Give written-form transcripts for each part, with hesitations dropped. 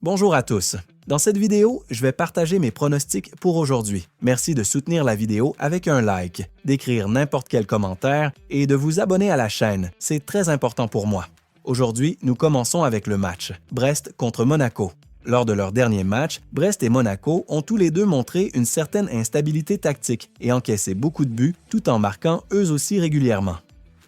Bonjour à tous. Dans cette vidéo, je vais partager mes pronostics pour aujourd'hui. Merci de soutenir la vidéo avec un like, d'écrire n'importe quel commentaire et de vous abonner à la chaîne. C'est très important pour moi. Aujourd'hui, nous commençons avec le match Brest contre Monaco. Lors de leur dernier match, Brest et Monaco ont tous les deux montré une certaine instabilité tactique et encaissé beaucoup de buts tout en marquant eux aussi régulièrement.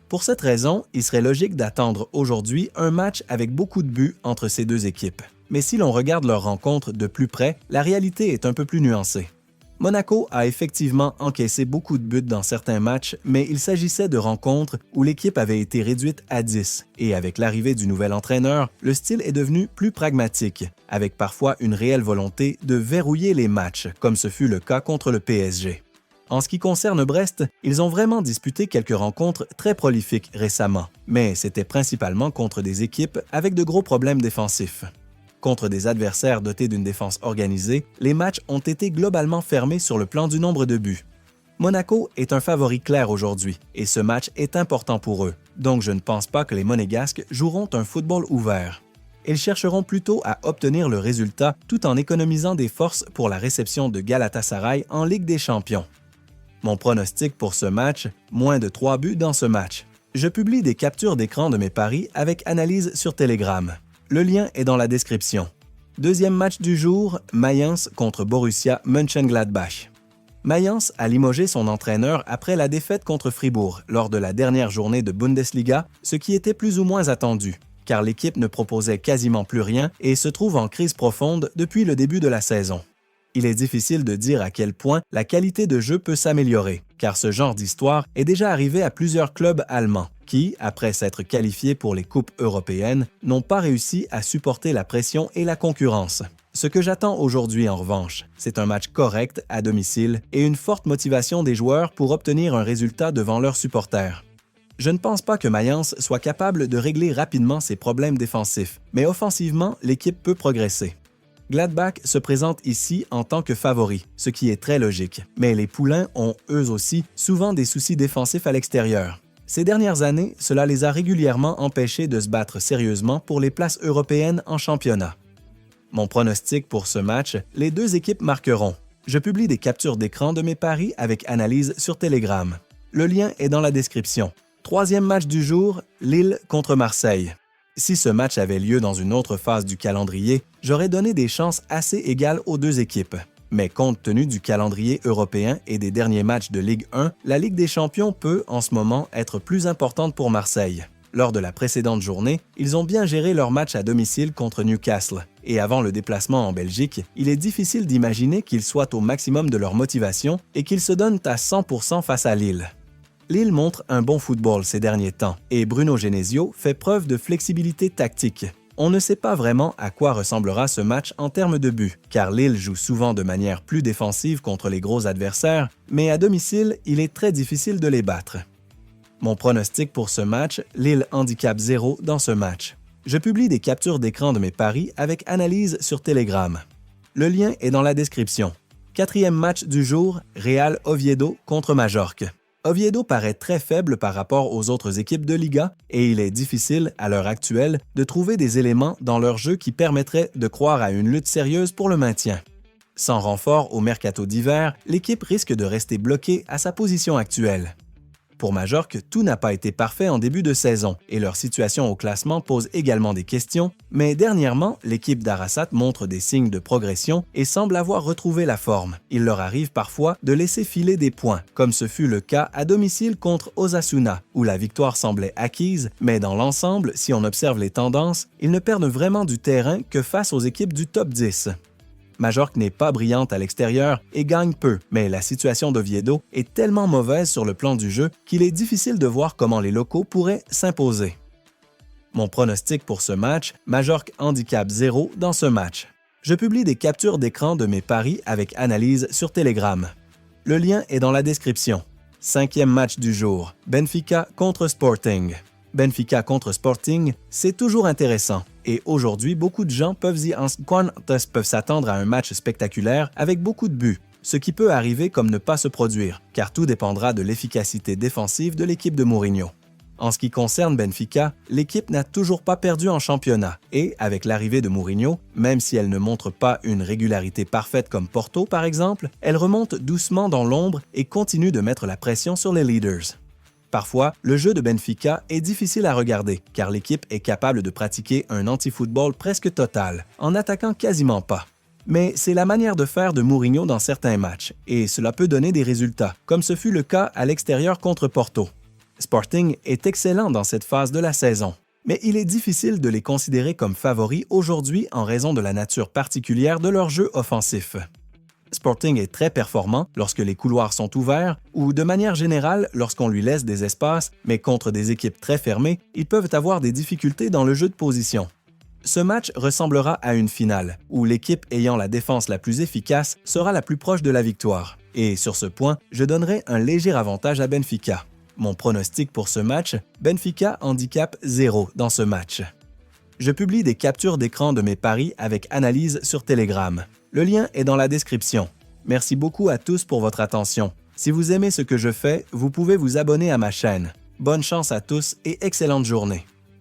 Pour cette raison, il serait logique d'attendre aujourd'hui un match avec beaucoup de buts entre ces deux équipes. Mais si l'on regarde leur rencontre de plus près, la réalité est un peu plus nuancée. Monaco a effectivement encaissé beaucoup de buts dans certains matchs, mais il s'agissait de rencontres où l'équipe avait été réduite à 10, et avec l'arrivée du nouvel entraîneur, le style est devenu plus pragmatique, avec parfois une réelle volonté de verrouiller les matchs, comme ce fut le cas contre le PSG. En ce qui concerne Brest, ils ont vraiment disputé quelques rencontres très prolifiques récemment, mais c'était principalement contre des équipes avec de gros problèmes défensifs. Contre des adversaires dotés d'une défense organisée, les matchs ont été globalement fermés sur le plan du nombre de buts. Monaco est un favori clair aujourd'hui et ce match est important pour eux, donc je ne pense pas que les Monégasques joueront un football ouvert. Ils chercheront plutôt à obtenir le résultat tout en économisant des forces pour la réception de Galatasaray en Ligue des Champions. Mon pronostic pour ce match, moins de 3 buts dans ce match. Je publie des captures d'écran de mes paris avec analyse sur Telegram. Le lien est dans la description. Deuxième match du jour, Mayence contre Borussia Mönchengladbach. Mayence a limogé son entraîneur après la défaite contre Fribourg lors de la dernière journée de Bundesliga, ce qui était plus ou moins attendu, car l'équipe ne proposait quasiment plus rien et se trouve en crise profonde depuis le début de la saison. Il est difficile de dire à quel point la qualité de jeu peut s'améliorer, car ce genre d'histoire est déjà arrivé à plusieurs clubs allemands qui, après s'être qualifiés pour les coupes européennes, n'ont pas réussi à supporter la pression et la concurrence. Ce que j'attends aujourd'hui en revanche, c'est un match correct à domicile et une forte motivation des joueurs pour obtenir un résultat devant leurs supporters. Je ne pense pas que Mayence soit capable de régler rapidement ses problèmes défensifs, mais offensivement, l'équipe peut progresser. Gladbach se présente ici en tant que favori, ce qui est très logique, mais les Poulains ont eux aussi souvent des soucis défensifs à l'extérieur. Ces dernières années, cela les a régulièrement empêchés de se battre sérieusement pour les places européennes en championnat. Mon pronostic pour ce match, les deux équipes marqueront. Je publie des captures d'écran de mes paris avec analyse sur Telegram. Le lien est dans la description. Troisième match du jour, Lille contre Marseille. Si ce match avait lieu dans une autre phase du calendrier, j'aurais donné des chances assez égales aux deux équipes. Mais compte tenu du calendrier européen et des derniers matchs de Ligue 1, la Ligue des Champions peut, en ce moment, être plus importante pour Marseille. Lors de la précédente journée, ils ont bien géré leur match à domicile contre Newcastle. Et avant le déplacement en Belgique, il est difficile d'imaginer qu'ils soient au maximum de leur motivation et qu'ils se donnent à 100% face à Lille. Lille montre un bon football ces derniers temps et Bruno Genesio fait preuve de flexibilité tactique. On ne sait pas vraiment à quoi ressemblera ce match en termes de buts, car Lille joue souvent de manière plus défensive contre les gros adversaires, mais à domicile, il est très difficile de les battre. Mon pronostic pour ce match, Lille handicap 0 dans ce match. Je publie des captures d'écran de mes paris avec analyse sur Telegram. Le lien est dans la description. Quatrième match du jour, Real Oviedo contre Majorque. Oviedo paraît très faible par rapport aux autres équipes de Liga et il est difficile, à l'heure actuelle, de trouver des éléments dans leur jeu qui permettraient de croire à une lutte sérieuse pour le maintien. Sans renfort au mercato d'hiver, l'équipe risque de rester bloquée à sa position actuelle. Pour Majorque, tout n'a pas été parfait en début de saison et leur situation au classement pose également des questions, mais dernièrement, l'équipe d'Arrasat montre des signes de progression et semble avoir retrouvé la forme. Il leur arrive parfois de laisser filer des points, comme ce fut le cas à domicile contre Osasuna, où la victoire semblait acquise, mais dans l'ensemble, si on observe les tendances, ils ne perdent vraiment du terrain que face aux équipes du top 10. Majorque n'est pas brillante à l'extérieur et gagne peu, mais la situation d'Oviedo est tellement mauvaise sur le plan du jeu qu'il est difficile de voir comment les locaux pourraient s'imposer. Mon pronostic pour ce match, Majorque handicap 0 dans ce match. Je publie des captures d'écran de mes paris avec analyse sur Telegram. Le lien est dans la description. Cinquième match du jour, Benfica contre Sporting. Benfica contre Sporting, c'est toujours intéressant. Et aujourd'hui, beaucoup de gens peuvent s'attendre à un match spectaculaire avec beaucoup de buts, ce qui peut arriver comme ne pas se produire, car tout dépendra de l'efficacité défensive de l'équipe de Mourinho. En ce qui concerne Benfica, l'équipe n'a toujours pas perdu en championnat et, avec l'arrivée de Mourinho, même si elle ne montre pas une régularité parfaite comme Porto par exemple, elle remonte doucement dans l'ombre et continue de mettre la pression sur les leaders. Parfois, le jeu de Benfica est difficile à regarder car l'équipe est capable de pratiquer un anti-football presque total, en n'attaquant quasiment pas. Mais c'est la manière de faire de Mourinho dans certains matchs, et cela peut donner des résultats, comme ce fut le cas à l'extérieur contre Porto. Sporting est excellent dans cette phase de la saison, mais il est difficile de les considérer comme favoris aujourd'hui en raison de la nature particulière de leur jeu offensif. Sporting est très performant lorsque les couloirs sont ouverts ou, de manière générale, lorsqu'on lui laisse des espaces, mais contre des équipes très fermées, ils peuvent avoir des difficultés dans le jeu de position. Ce match ressemblera à une finale, où l'équipe ayant la défense la plus efficace sera la plus proche de la victoire. Et sur ce point, je donnerai un léger avantage à Benfica. Mon pronostic pour ce match, Benfica handicap 0 dans ce match. Je publie des captures d'écran de mes paris avec analyse sur Telegram. Le lien est dans la description. Merci beaucoup à tous pour votre attention. Si vous aimez ce que je fais, vous pouvez vous abonner à ma chaîne. Bonne chance à tous et excellente journée.